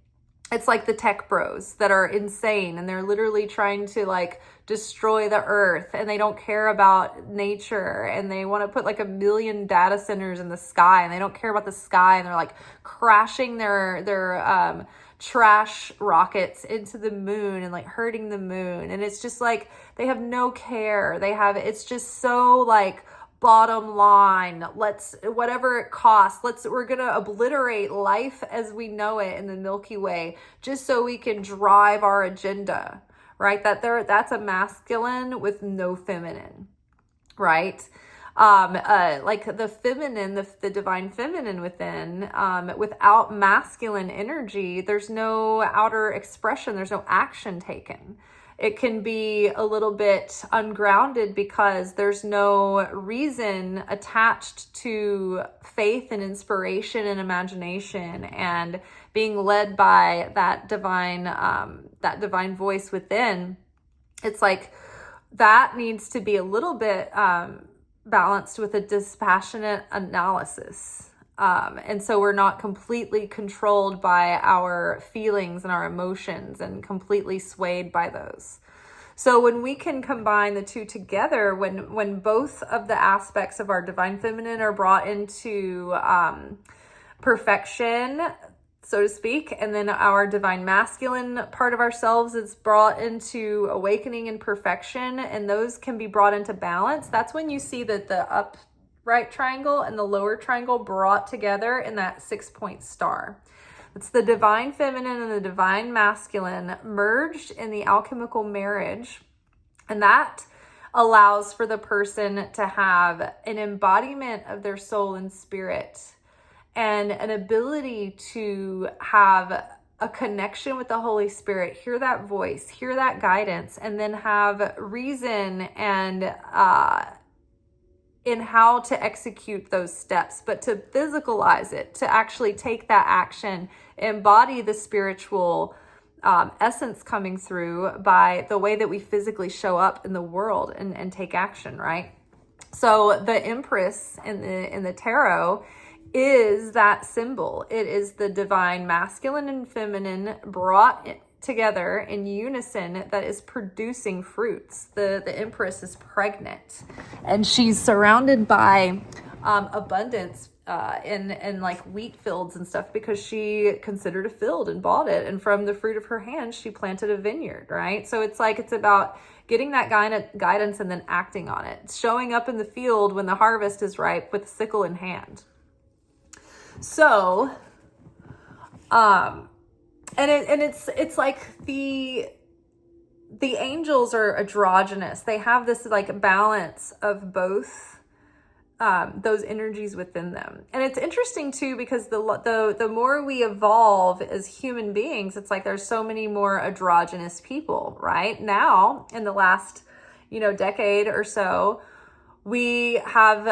It's like the tech bros that are insane and they're literally trying to like destroy the earth, and they don't care about nature, and they want to put like 1 million data centers in the sky, and they don't care about the sky, and they're like crashing their trash rockets into the moon and like hurting the moon. And it's just like they have no care. It's just so like bottom line, whatever it costs, we're gonna obliterate life as we know it in the Milky Way just so we can drive our agenda, right? That's a masculine with no feminine, right? Like the feminine, the divine feminine within, without masculine energy, there's no outer expression, there's no action taken. It can be a little bit ungrounded because there's no reason attached to faith and inspiration and imagination and being led by that divine voice within. It's like that needs to be a little bit balanced with a dispassionate analysis. And so we're not completely controlled by our feelings and our emotions and completely swayed by those. So when we can combine the two together, when both of the aspects of our divine feminine are brought into perfection, so to speak, and then our divine masculine part of ourselves is brought into awakening and perfection, and those can be brought into balance, that's when you see that the upright triangle and the lower triangle brought together in that 6-point star. It's the divine feminine and the divine masculine merged in the alchemical marriage, and that allows for the person to have an embodiment of their soul and spirit and an ability to have a connection with the Holy Spirit, hear that voice, hear that guidance, and then have reason and in how to execute those steps, but to physicalize it, to actually take that action, embody the spiritual essence coming through by the way that we physically show up in the world and take action, right? So the Empress in the tarot is that symbol. It is the divine masculine and feminine brought together in unison that is producing fruits. The Empress is pregnant and she's surrounded by abundance in like wheat fields and stuff because she considered a field and bought it, and from the fruit of her hand she planted a vineyard, right? So it's about getting that guidance and then acting on it, showing up in the field when the harvest is ripe with a sickle in hand. So it's like the angels are androgynous. They have this like balance of both those energies within them. And it's interesting too, because the more we evolve as human beings, it's like there's so many more androgynous people right now in the last, decade or so. We have,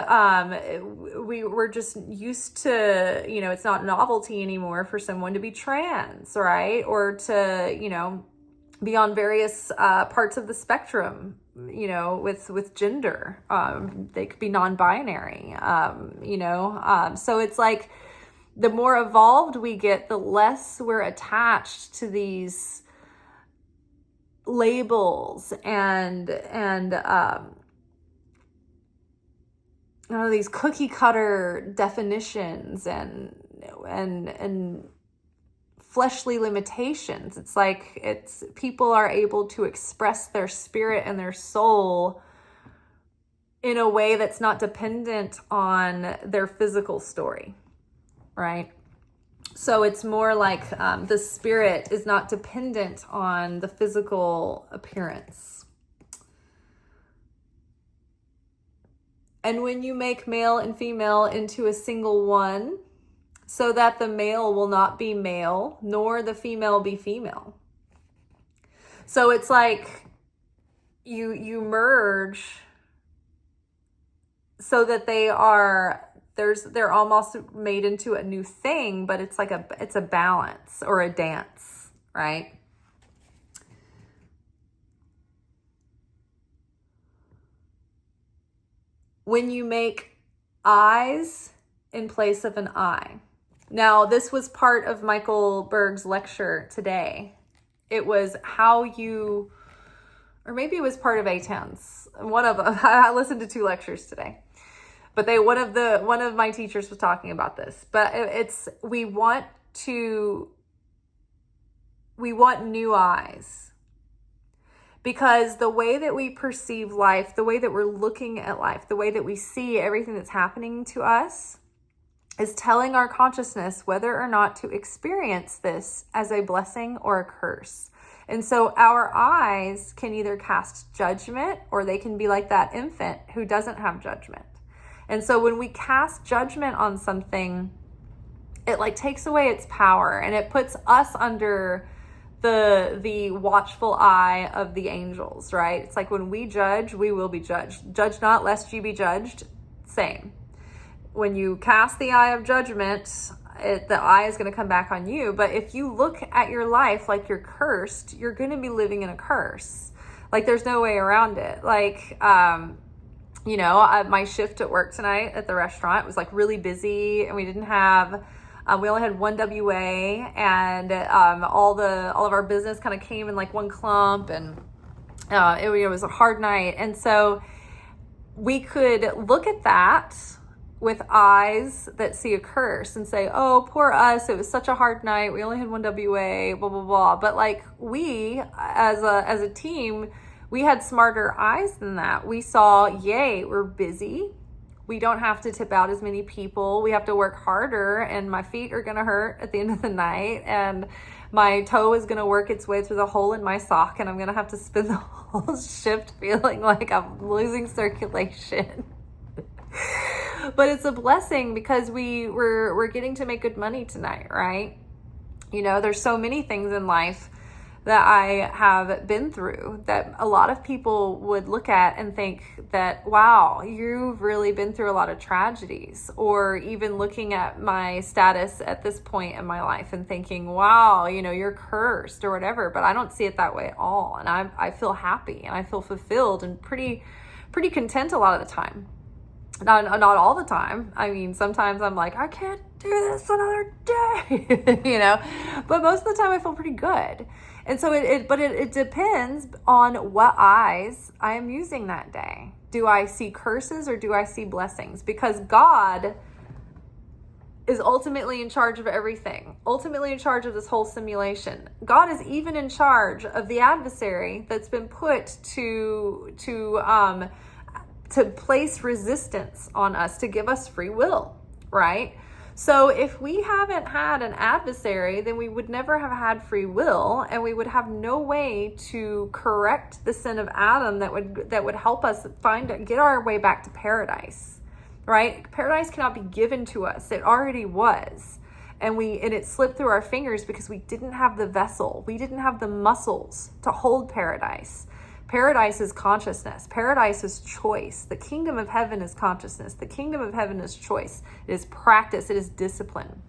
we're just used to, it's not novelty anymore for someone to be trans, right? Or to, be on various parts of the spectrum, with gender. They could be non-binary, so it's like the more evolved we get, the less we're attached to these labels and these cookie cutter definitions and fleshly limitations. It's like people are able to express their spirit and their soul in a way that's not dependent on their physical story, right? So it's more like the spirit is not dependent on the physical appearance. And when you make male and female into a single one, so that the male will not be male, nor the female be female. So it's like you merge so that they're almost made into a new thing, but it's like it's a balance or a dance, right? When you make eyes in place of an eye. Now, this was part of Michael Berg's lecture today. It was how you, or maybe it was part of A10's. One of them. I listened to 2 lectures today. But one of my teachers was talking about this. But we want new eyes. Because the way that we perceive life, the way that we're looking at life, the way that we see everything that's happening to us is telling our consciousness whether or not to experience this as a blessing or a curse. And so our eyes can either cast judgment or they can be like that infant who doesn't have judgment. And so when we cast judgment on something, it like takes away its power and it puts us under the watchful eye of the angels, right? It's like when we judge, we will be judged. Judge not lest you be judged. Same. When you cast the eye of judgment, the eye is going to come back on you. But if you look at your life like you're cursed, you're going to be living in a curse. Like there's no way around it. Like, my shift at work tonight at the restaurant was like really busy, and we didn't have, we only had one WA, and all of our business kind of came in like one clump, and it was a hard night. And so we could look at that with eyes that see a curse and say, oh, poor us, it was such a hard night, we only had one WA, blah, blah, blah. But like we, as a team, we had smarter eyes than that. We saw, yay, we're busy. We don't have to tip out as many people. We have to work harder, and my feet are going to hurt at the end of the night, and my toe is going to work its way through the hole in my sock, and I'm going to have to spend the whole shift feeling like I'm losing circulation. But it's a blessing because we're getting to make good money tonight, right? There's so many things in life that I have been through that a lot of people would look at and think that, wow, you've really been through a lot of tragedies. Or even looking at my status at this point in my life and thinking, wow, you're cursed or whatever. But I don't see it that way at all. And I feel happy and I feel fulfilled and pretty content a lot of the time. Not all the time. I mean, sometimes I'm like, I can't do this another day, but most of the time I feel pretty good. And so it depends on what eyes I am using that day. Do I see curses or do I see blessings? Because God is ultimately in charge of everything, ultimately in charge of this whole simulation. God is even in charge of the adversary that's been put to place resistance on us, to give us free will, right? So if we haven't had an adversary, then we would never have had free will, and we would have no way to correct the sin of Adam that would help us get our way back to paradise, right? Paradise cannot be given to us. It already was. And it slipped through our fingers because we didn't have the vessel. We didn't have the muscles to hold paradise. Paradise is consciousness. Paradise is choice. The kingdom of heaven is consciousness. The kingdom of heaven is choice. It is practice. It is discipline.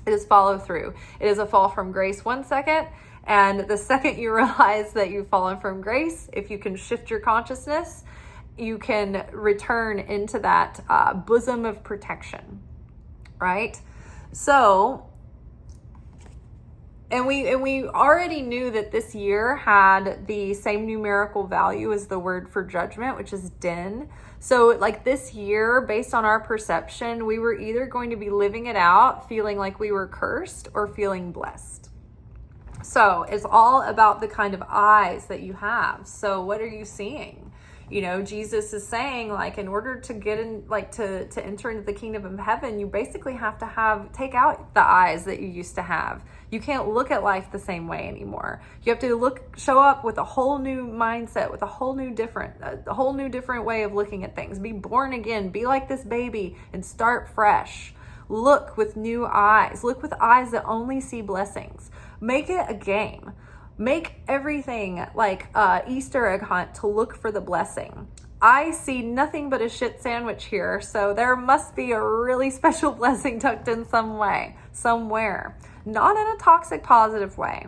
It is follow through. It is a fall from grace 1 second. And the second you realize that you've fallen from grace, if you can shift your consciousness, you can return into that bosom of protection, right? So, And we already knew that this year had the same numerical value as the word for judgment, which is din. So like this year, based on our perception, we were either going to be living it out, feeling like we were cursed, or feeling blessed. So it's all about the kind of eyes that you have. So what are you seeing? You know, Jesus is saying, like, in order to get in, like, to enter into the kingdom of heaven, you basically have to take out the eyes that you used to have. You can't look at life the same way anymore. You have to show up with a whole new mindset, with a whole new different way of looking at things. Be born again, be like this baby and start fresh. Look with new eyes. Look with eyes that only see blessings. Make it a game. Make everything like Easter egg hunt to look for the blessing. I see nothing but a shit sandwich here, so there must be a really special blessing tucked in some way, somewhere. Not in a toxic positive way,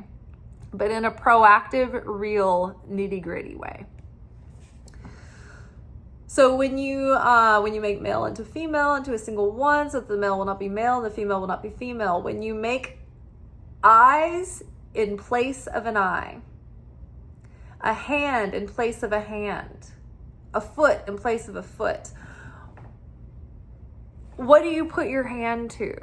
but in a proactive, real, nitty-gritty way. So when you make male into female into a single one, so that the male will not be male, the female will not be female. When you make eyes in place of an eye, a hand in place of a hand, a foot in place of a foot, what do you put your hand to,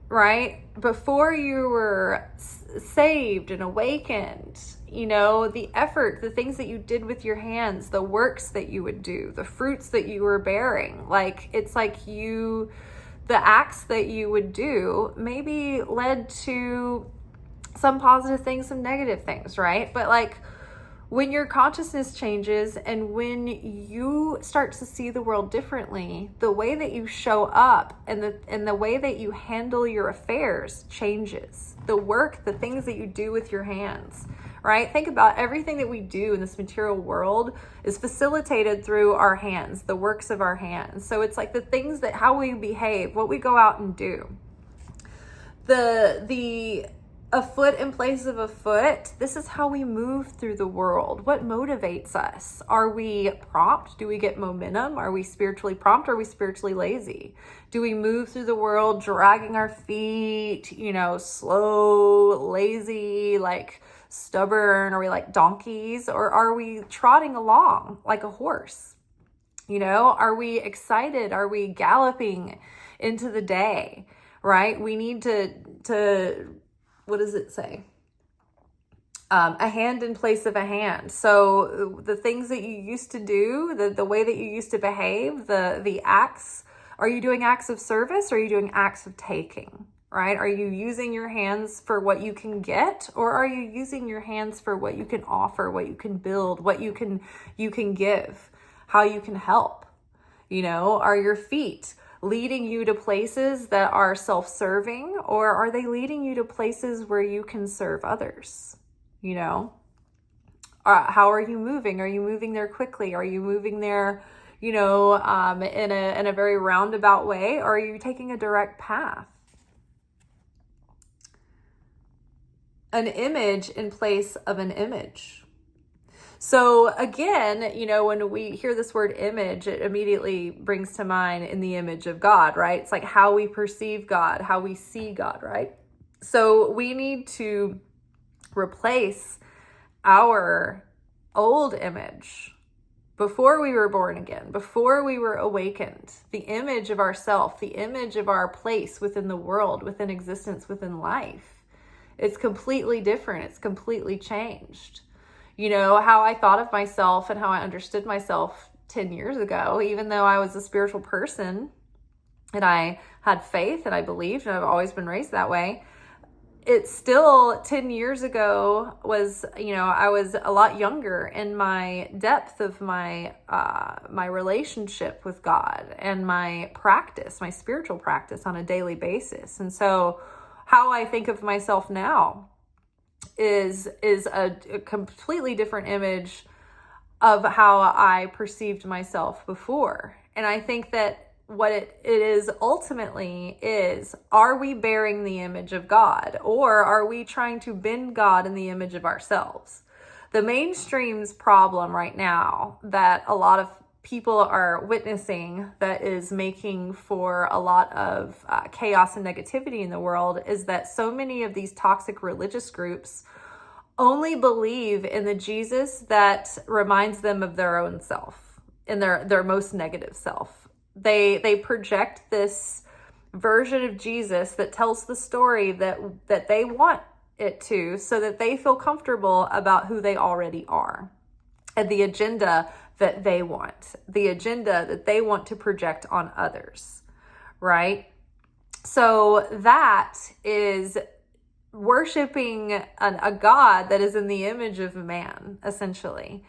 right? Before you were saved and awakened, you know, the effort, the things that you did with your hands, the works that you would do, the fruits that you were bearing, like, it's like the acts that you would do maybe led to some positive things, some negative things, right? But like, when your consciousness changes and when you start to see the world differently, the way that you show up and the way that you handle your affairs changes. The work, the things that you do with your hands, right? Think about everything that we do in this material world is facilitated through our hands, the works of our hands. So it's like the things that, how we behave, what we go out and do. A foot in place of a foot, this is how we move through the world. What motivates us? Are we prompt? Do we get momentum? Are we spiritually prompt? Are we spiritually lazy? Do we move through the world dragging our feet, you know, slow, lazy, like stubborn? Are we like donkeys? Or are we trotting along like a horse? You know, are we excited? Are we galloping into the day, right? We need to what does it say? A hand in place of a hand. So the things that you used to do, the way that you used to behave, the acts, are you doing acts of service or are you doing acts of taking, right? Are you using your hands for what you can get, or are you using your hands for what you can offer, what you can build, what you can give, how you can help? You know, are your feet leading you to places that are self-serving, or are they leading you to places where you can serve others? You know, how are you moving? Are you moving there quickly? Are you moving there, you know, in a very roundabout way, or are you taking a direct path? An image in place of an image. So again, you know, when we hear this word image, it immediately brings to mind in the image of God, right? It's like how we perceive God, how we see God, right? So we need to replace our old image before we were born again, before we were awakened, the image of ourself, the image of our place within the world, within existence, within life. It's completely different. It's completely changed. You know, how I thought of myself and how I understood myself 10 years ago, even though I was a spiritual person and I had faith and I believed, and I've always been raised that way, it still 10 years ago was, you know, I was a lot younger in my depth of my relationship with God and my practice, my spiritual practice on a daily basis. And so how I think of myself now is a completely different image of how I perceived myself before. And I think that what it is ultimately is, are we bearing the image of God, or are we trying to bend God in the image of ourselves? The mainstream's problem right now that a lot of people are witnessing, that is making for a lot of chaos and negativity in the world, is that so many of these toxic religious groups only believe in the Jesus that reminds them of their own self, in their most negative self. They project this version of Jesus that tells the story that they want it to, so that they feel comfortable about who they already are and the agenda that they want, the agenda that they want to project on others, right? So that is worshiping a God that is in the image of man, essentially.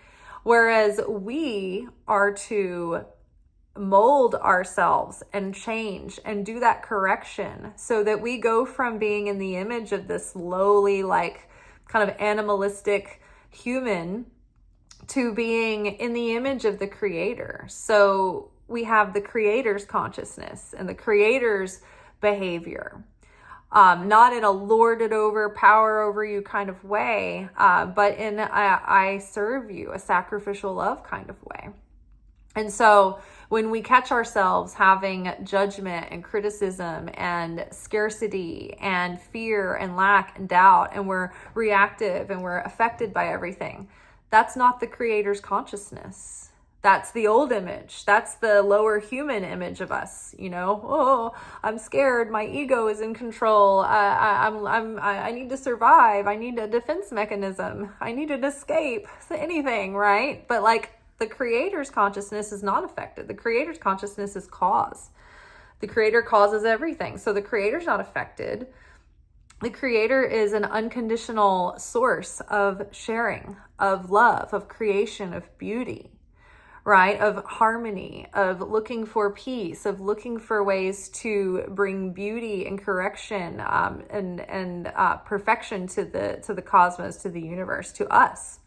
Whereas we are to mold ourselves and change and do that correction so that we go from being in the image of this lowly, like kind of animalistic human to being in the image of the Creator. So we have the Creator's consciousness and the Creator's behavior, not in a lorded over, power over you kind of way, but in I serve you, a sacrificial love kind of way. And so when we catch ourselves having judgment and criticism and scarcity and fear and lack and doubt, and we're reactive and we're affected by everything, that's not the Creator's consciousness. That's the old image. That's the lower human image of us. Oh, I'm scared. My ego is in control. I need to survive. I need a defense mechanism. I need an escape. Anything, right? But like, the Creator's consciousness is not affected. The Creator's consciousness is cause. The Creator causes everything. So the Creator's not affected. The Creator is an unconditional source of sharing, of love, of creation, of beauty, right? Of harmony, of looking for peace, of looking for ways to bring beauty and correction and perfection to the cosmos, to the universe, to us,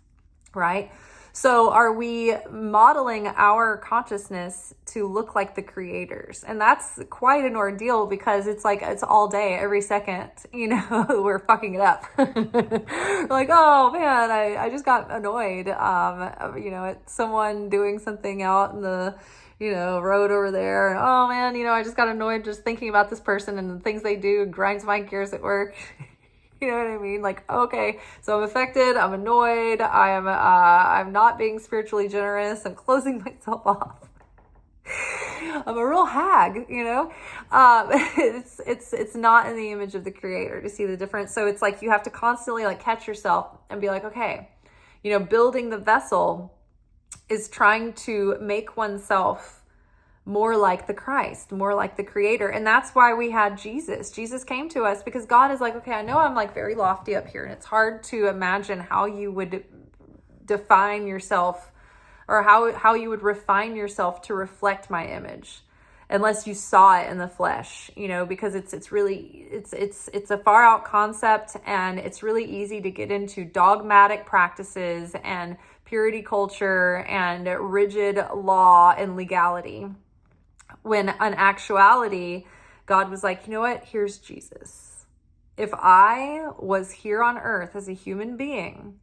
right? So are we modeling our consciousness to look like the Creator's? And that's quite an ordeal, because it's like, it's all day, every second, we're fucking it up. Like, oh man, I just got annoyed, at someone doing something out in the, road over there. And, oh man, I just got annoyed just thinking about this person and the things they do grinds my gears at work. You know what I mean? Like, okay, so I'm affected, I'm annoyed, I'm not being spiritually generous, I'm closing myself off. I'm a real hag, it's not in the image of the Creator to see the difference. So it's like, you have to constantly like catch yourself and be like, okay, building the vessel is trying to make oneself more like the Christ, more like the Creator. And that's why we had Jesus. Jesus came to us because God is like, okay, I know I'm like very lofty up here, and it's hard to imagine how you would define yourself, or how you would refine yourself to reflect my image, unless you saw it in the flesh, because it's really, it's a far out concept, and it's really easy to get into dogmatic practices and purity culture and rigid law and legality. When in actuality, God was like, you know what? Here's Jesus. If I was here on earth as a human being,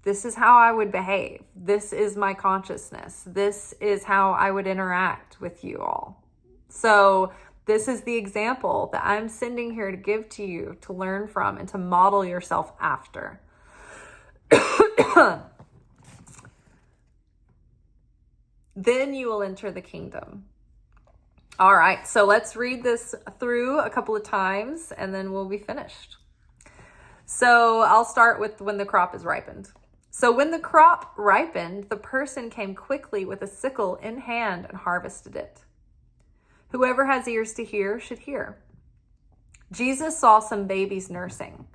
this is how I would behave. This is my consciousness. This is how I would interact with you all. So this is the example that I'm sending here to give to you, to learn from, and to model yourself after. Then you will enter the kingdom. All right, so let's read this through a couple of times and then we'll be finished. So I'll start with when the crop is ripened. So when the crop ripened, the person came quickly with a sickle in hand and harvested it. Whoever has ears to hear should hear. Jesus saw some babies nursing.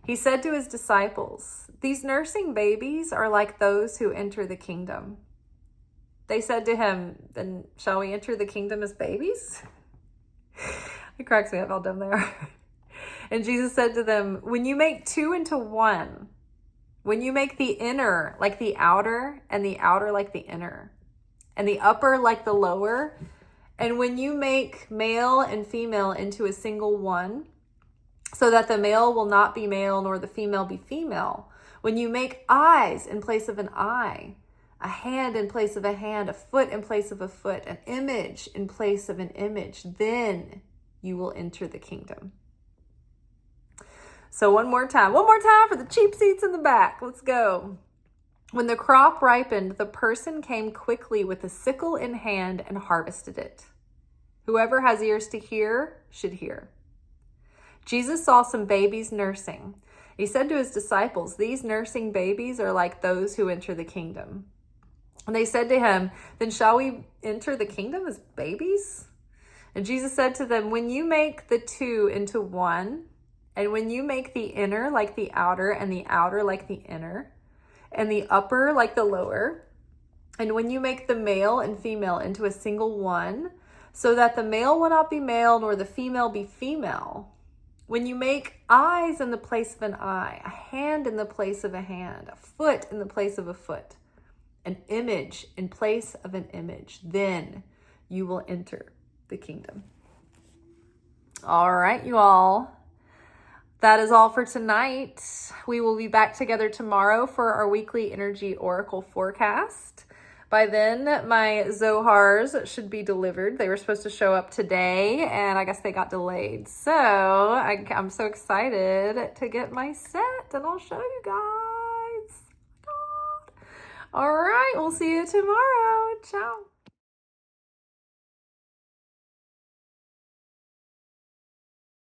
He said to his disciples, "These nursing babies are like those who enter the kingdom." They said to him, "Then shall we enter the kingdom as babies?" It cracks me up how dumb they are. And Jesus said to them, "When you make two into one, when you make the inner like the outer, and the outer like the inner, and the upper like the lower, and when you make male and female into a single one, so that the male will not be male nor the female be female, when you make eyes in place of an eye, a hand in place of a hand, a foot in place of a foot, an image in place of an image, then you will enter the kingdom." So one more time for the cheap seats in the back. Let's go. When the crop ripened, the person came quickly with a sickle in hand and harvested it. Whoever has ears to hear should hear. Jesus saw some babies nursing. He said to his disciples, "These nursing babies are like those who enter the kingdom." And they said to him, then shall we enter the kingdom as babies? And Jesus said to them, when you make the two into one, and when you make the inner like the outer, and the outer like the inner, and the upper like the lower, and when you make the male and female into a single one, so that the male will not be male, nor the female be female, when you make eyes in the place of an eye, a hand in the place of a hand, a foot in the place of a foot, an image in place of an image, then you will enter the kingdom. All right, you all. That is all for tonight. We will be back together tomorrow for our weekly energy oracle forecast. By then, my Zohars should be delivered. They were supposed to show up today, and I guess they got delayed. So I'm so excited to get my set, and I'll show you guys. God. All right, we'll see you tomorrow. Ciao.